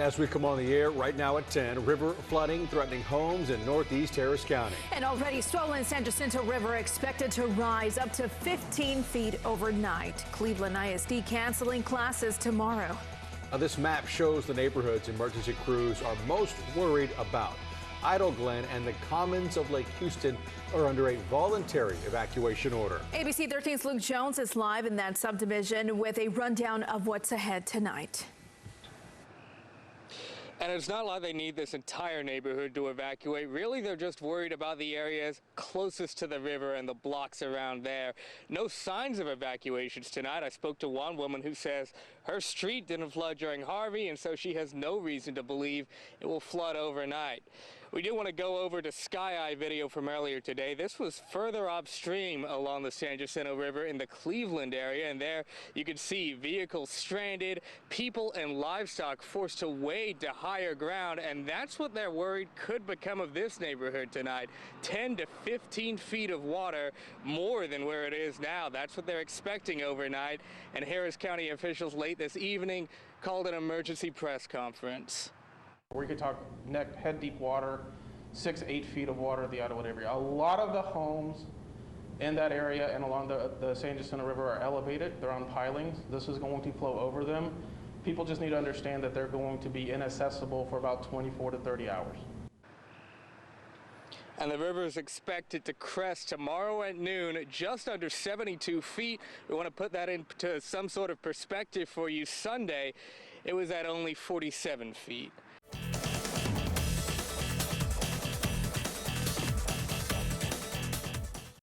As we come on the air right now at 10, river flooding threatening homes in northeast Harris County. An already swollen San Jacinto River expected to rise up to 15 feet overnight. Cleveland ISD canceling classes tomorrow. Now, this map shows the neighborhoods emergency crews are most worried about. Idle Glen and the Commons of Lake Houston are under a voluntary evacuation order. ABC 13's Luke Jones is live in that subdivision with a rundown of what's ahead tonight. And it's not like they need this entire neighborhood to evacuate. Really, they're just worried about the areas closest to the river and the blocks around there. No signs of evacuations tonight. I spoke to one woman who says her street didn't flood during Harvey, and so she has no reason to believe it will flood overnight. We do want to go over to Sky Eye video from earlier today. This was further upstream along the San Jacinto River in the Cleveland area, and there you can see vehicles stranded, people and livestock forced to wade to higher ground, and that's what they're worried could become of this neighborhood tonight. 10 to 15 feet of water, more than where it is now. That's what they're expecting overnight, and Harris County officials late this evening called an emergency press conference. We could talk head deep water, 6 to 8 feet of water at the Idlewood area. A lot of the homes in that area and along the San Jacinto River are elevated. They're on pilings. This is going to flow over them. People just need to understand that they're going to be inaccessible for about 24 to 30 hours. And the river is expected to crest tomorrow at noon, just under 72 feet. We want to put that into some sort of perspective for you. Sunday, it was at only 47 feet.